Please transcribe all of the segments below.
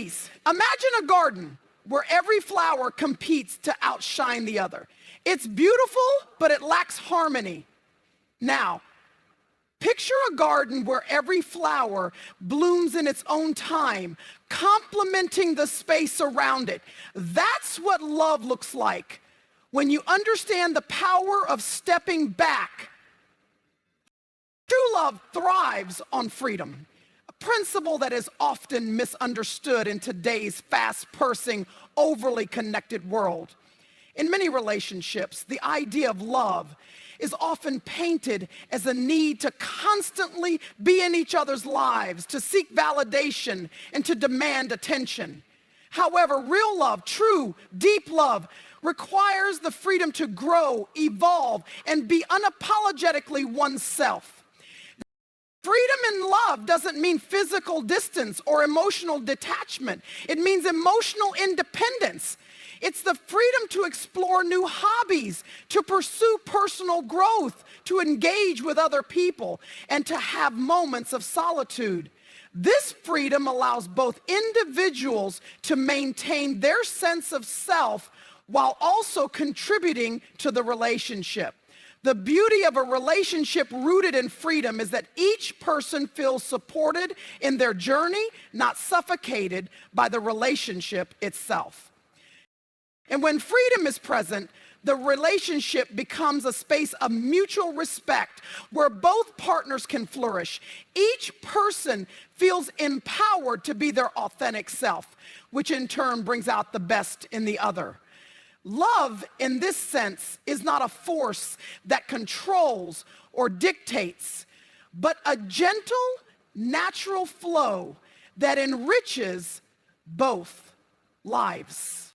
Ladies, imagine a garden where every flower competes to outshine the other. It's beautiful, but it lacks harmony. Now, picture a garden where every flower blooms in its own time, complementing the space around it. That's what love looks like when you understand the power of stepping back. True love thrives on freedom, a principle that is often misunderstood in today's fast-paced, overly connected world. In many relationships, the idea of love is often painted as a need to constantly be in each other's lives, to seek validation, and to demand attention. However, real love, true, deep love, requires the freedom to grow, evolve, and be unapologetically oneself. Freedom in love doesn't mean physical distance or emotional detachment. It means emotional independence. It's the freedom to explore new hobbies, to pursue personal growth, to engage with other people, and to have moments of solitude. This freedom allows both individuals to maintain their sense of self while also contributing to the relationship. The beauty of a relationship rooted in freedom is that each person feels supported in their journey, not suffocated by the relationship itself. And when freedom is present, the relationship becomes a space of mutual respect where both partners can flourish. Each person feels empowered to be their authentic self, which in turn brings out the best in the other. Love, in this sense, is not a force that controls or dictates, but a gentle, natural flow that enriches both lives.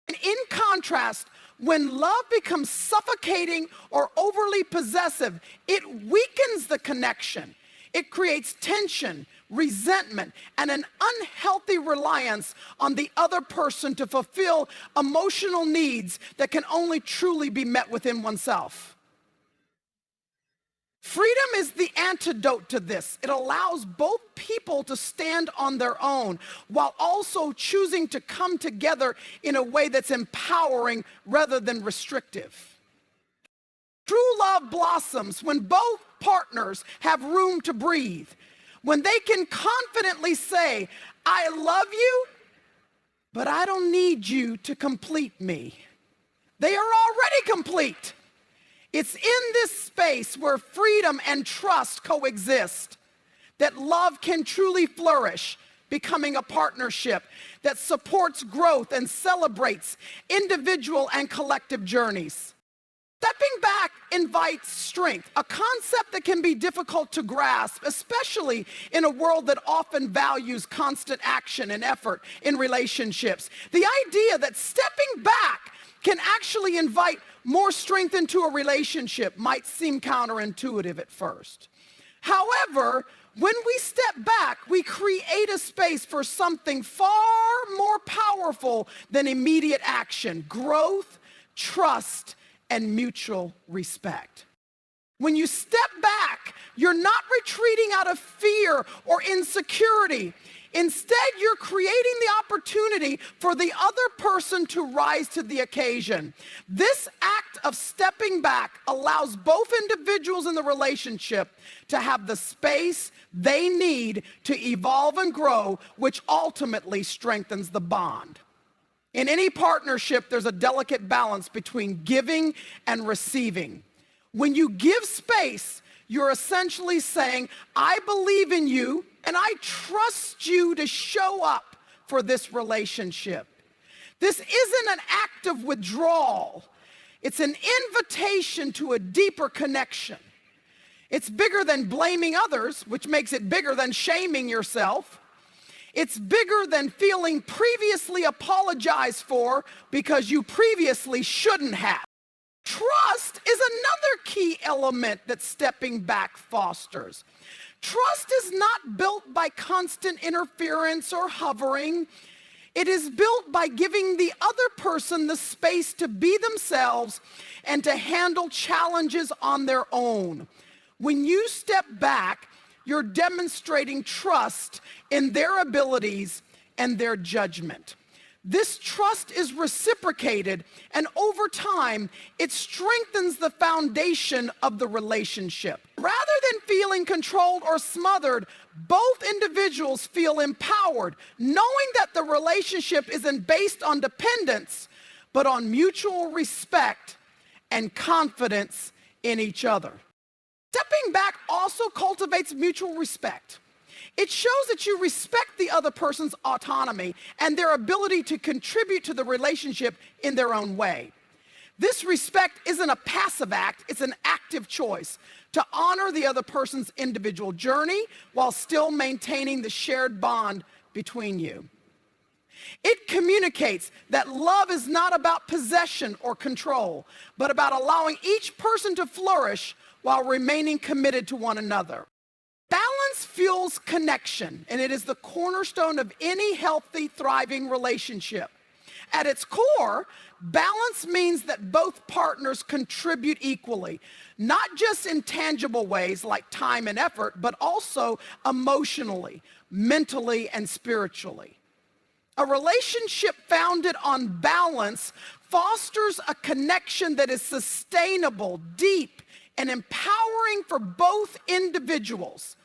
And in contrast, when love becomes suffocating or overly possessive, it weakens the connection. It creates tension, resentment, and an unhealthy reliance on the other person to fulfill emotional needs that can only truly be met within oneself. Freedom is the antidote to this. It allows both people to stand on their own while also choosing to come together in a way that's empowering rather than restrictive. True love blossoms when both partners have room to breathe, when they can confidently say, I love you, but I don't need you to complete me. They are already complete. It's in this space where freedom and trust coexist that love can truly flourish, becoming a partnership that supports growth and celebrates individual and collective journeys. Stepping back invites strength, a concept that can be difficult to grasp, especially in a world that often values constant action and effort in relationships. The idea that stepping back can actually invite more strength into a relationship might seem counterintuitive at first. However, when we step back, we create a space for something far more powerful than immediate action: growth, trust, and mutual respect. When you step back, you're not retreating out of fear or insecurity. Instead, you're creating the opportunity for the other person to rise to the occasion. This act of stepping back allows both individuals in the relationship to have the space they need to evolve and grow, which ultimately strengthens the bond. In any partnership, there's a delicate balance between giving and receiving. When you give space, you're essentially saying, I believe in you and I trust you to show up for this relationship. This isn't an act of withdrawal. It's an invitation to a deeper connection. It's bigger than blaming others, which makes it bigger than shaming yourself. It's bigger than feeling previously apologized for because you previously shouldn't have. Trust is another key element that stepping back fosters. Trust is not built by constant interference or hovering. It is built by giving the other person the space to be themselves and to handle challenges on their own. When you step back, you're demonstrating trust in their abilities, and their judgment. This trust is reciprocated, and over time, it strengthens the foundation of the relationship. Rather than feeling controlled or smothered, both individuals feel empowered, knowing that the relationship isn't based on dependence, but on mutual respect and confidence in each other. Stepping back also cultivates mutual respect. It shows that you respect the other person's autonomy and their ability to contribute to the relationship in their own way. This respect isn't a passive act, it's an active choice to honor the other person's individual journey while still maintaining the shared bond between you. It communicates that love is not about possession or control, but about allowing each person to flourish while remaining committed to one another. Balance fuels connection, and it is the cornerstone of any healthy, thriving relationship. At its core, balance means that both partners contribute equally, not just in tangible ways like time and effort, but also emotionally, mentally, and spiritually. A relationship founded on balance fosters a connection that is sustainable, deep, and empowering for both individuals.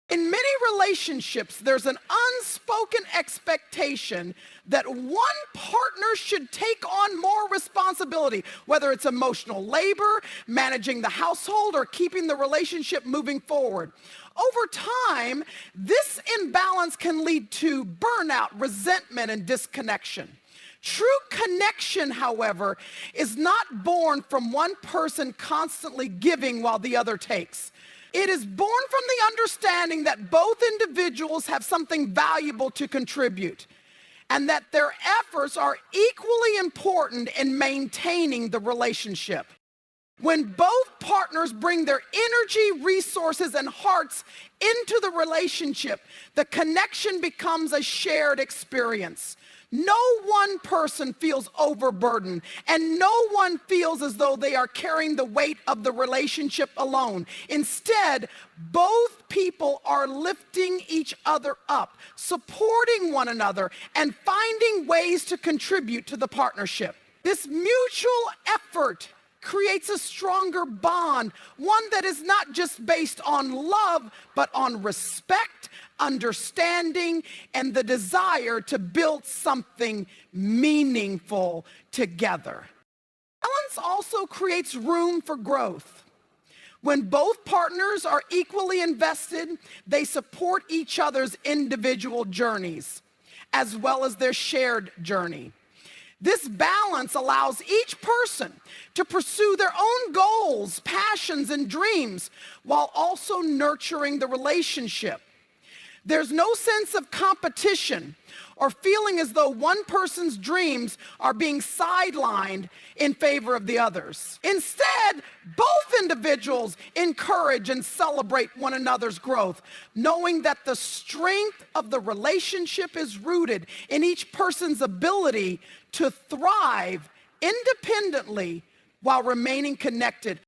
In many relationships, there's an unspoken expectation that one partner should take on more responsibility, whether it's emotional labor, managing the household, or keeping the relationship moving forward. Over time, this imbalance can lead to burnout, resentment, and disconnection. True connection, however, is not born from one person constantly giving while the other takes. It is born from the understanding that both individuals have something valuable to contribute and that their efforts are equally important in maintaining the relationship. When both partners bring their energy, resources, and hearts into the relationship, the connection becomes a shared experience. No one person feels overburdened, and no one feels as though they are carrying the weight of the relationship alone. Instead, both people are lifting each other up, supporting one another, and finding ways to contribute to the partnership. This mutual effort creates a stronger bond, one that is not just based on love, but on respect, understanding, and the desire to build something meaningful together. Balance also creates room for growth. When both partners are equally invested, they support each other's individual journeys, as well as their shared journey. This balance allows each person to pursue their own goals, passions, and dreams while also nurturing the relationship. There's no sense of competition or feeling as though one person's dreams are being sidelined in favor of the others. Instead, both individuals encourage and celebrate one another's growth, knowing that the strength of the relationship is rooted in each person's ability to thrive independently while remaining connected.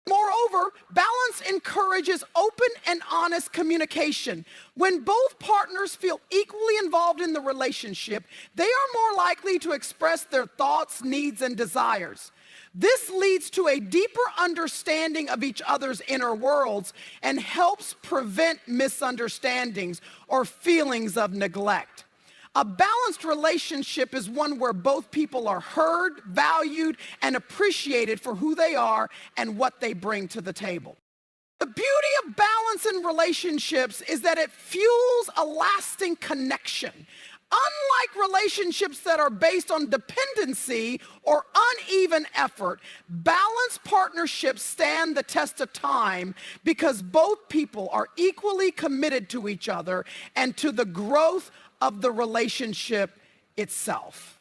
Moreover, balance encourages open and honest communication. When both partners feel equally involved in the relationship, they are more likely to express their thoughts, needs, and desires. This leads to a deeper understanding of each other's inner worlds and helps prevent misunderstandings or feelings of neglect. A balanced relationship is one where both people are heard, valued, and appreciated for who they are and what they bring to the table. The beauty of balance in relationships is that it fuels a lasting connection. Unlike relationships that are based on dependency or uneven effort, balanced partnerships stand the test of time because both people are equally committed to each other and to the growth of the relationship itself.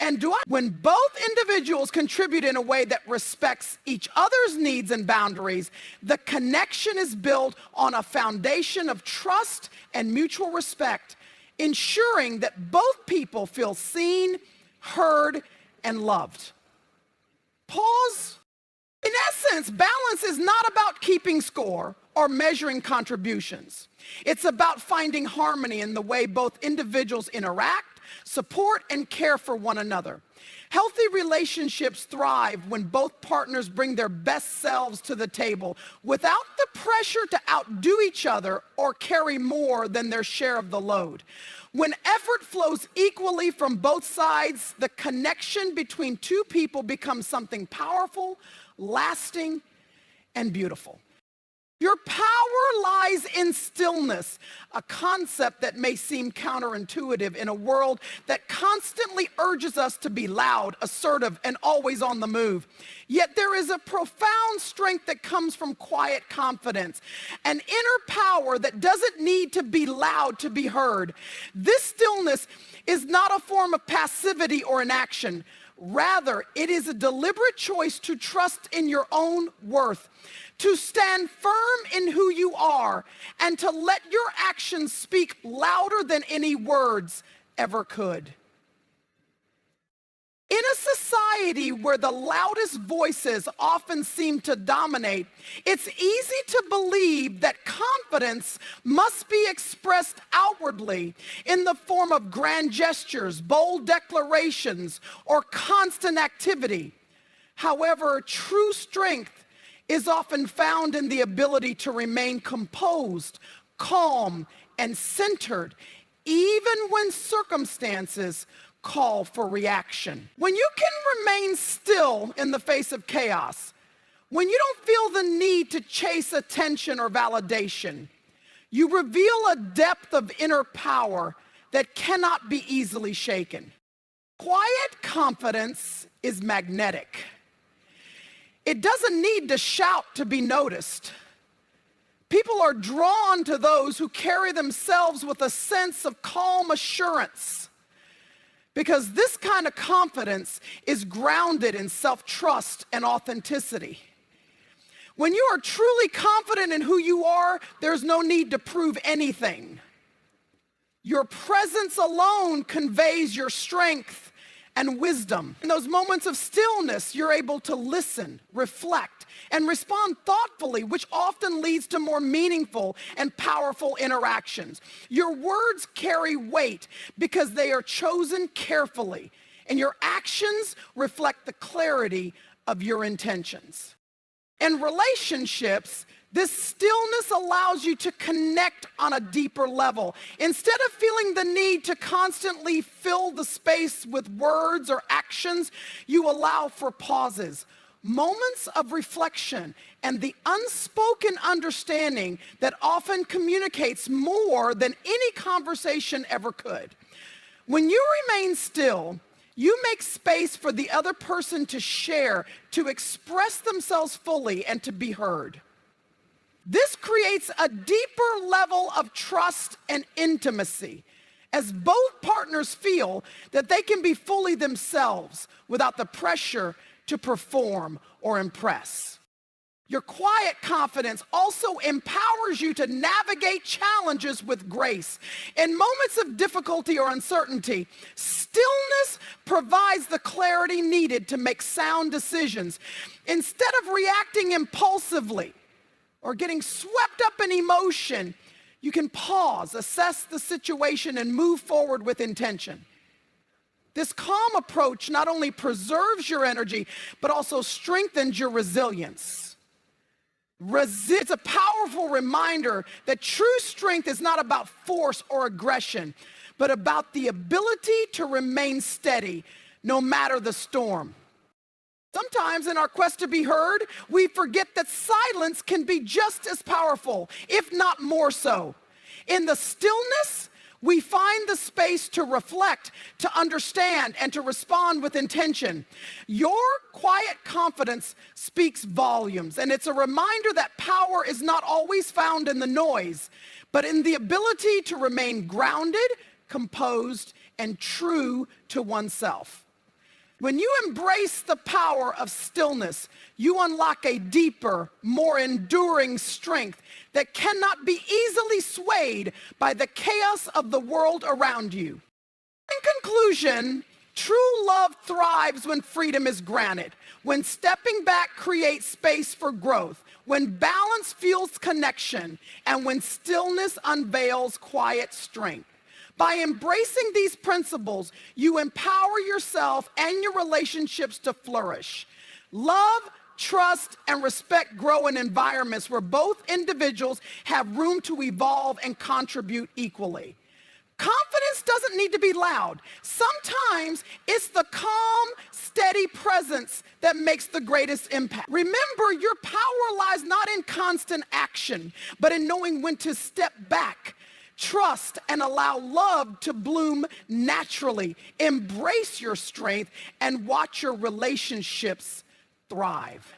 And when both individuals contribute in a way that respects each other's needs and boundaries, the connection is built on a foundation of trust and mutual respect, ensuring that both people feel seen, heard, and loved. Pause. In essence, balance is not about keeping score or measuring contributions. It's about finding harmony in the way both individuals interact, support, and care for one another. Healthy relationships thrive when both partners bring their best selves to the table without the pressure to outdo each other or carry more than their share of the load. When effort flows equally from both sides, the connection between two people becomes something powerful, lasting, and beautiful. Your power lies in stillness, a concept that may seem counterintuitive in a world that constantly urges us to be loud, assertive, and always on the move. Yet there is a profound strength that comes from quiet confidence, an inner power that doesn't need to be loud to be heard. This stillness is not a form of passivity or inaction. Rather, it is a deliberate choice to trust in your own worth, to stand firm in who you are, and to let your actions speak louder than any words ever could. In a society where the loudest voices often seem to dominate, it's easy to believe that confidence must be expressed outwardly in the form of grand gestures, bold declarations, or constant activity. However, true strength is often found in the ability to remain composed, calm, and centered, even when circumstances call for reaction. When you can remain still in the face of chaos, when you don't feel the need to chase attention or validation, you reveal a depth of inner power that cannot be easily shaken. Quiet confidence is magnetic. It doesn't need to shout to be noticed. People are drawn to those who carry themselves with a sense of calm assurance, because this kind of confidence is grounded in self-trust and authenticity. When you are truly confident in who you are, there's no need to prove anything. Your presence alone conveys your strength and wisdom. In those moments of stillness, you're able to listen, reflect, and respond thoughtfully, which often leads to more meaningful and powerful interactions. Your words carry weight because they are chosen carefully, and your actions reflect the clarity of your intentions. In relationships, this stillness allows you to connect on a deeper level. Instead of feeling the need to constantly fill the space with words or actions, you allow for pauses, moments of reflection, and the unspoken understanding that often communicates more than any conversation ever could. When you remain still, you make space for the other person to share, to express themselves fully, and to be heard. This creates a deeper level of trust and intimacy, as both partners feel that they can be fully themselves without the pressure to perform or impress. Your quiet confidence also empowers you to navigate challenges with grace. In moments of difficulty or uncertainty, stillness provides the clarity needed to make sound decisions. Instead of reacting impulsively or getting swept up in emotion, you can pause, assess the situation, and move forward with intention. This calm approach not only preserves your energy, but also strengthens your resilience. It's a powerful reminder that true strength is not about force or aggression, but about the ability to remain steady no matter the storm. Sometimes in our quest to be heard, we forget that silence can be just as powerful, if not more so. In the stillness, we find the space to reflect, to understand, and to respond with intention. Your quiet confidence speaks volumes, and it's a reminder that power is not always found in the noise, but in the ability to remain grounded, composed, and true to oneself. When you embrace the power of stillness, you unlock a deeper, more enduring strength that cannot be easily swayed by the chaos of the world around you. In conclusion, True love thrives when freedom is granted, when stepping back creates space for growth, when balance fuels connection, and when stillness unveils quiet strength. By embracing these principles, you empower yourself and your relationships to flourish. Love, trust, and respect grow in environments where both individuals have room to evolve and contribute equally. Confidence doesn't need to be loud. Sometimes it's the calm, steady presence that makes the greatest impact. Remember, your power lies not in constant action, but in knowing when to step back, trust, and allow love to bloom naturally. Embrace your strength and watch your relationships thrive.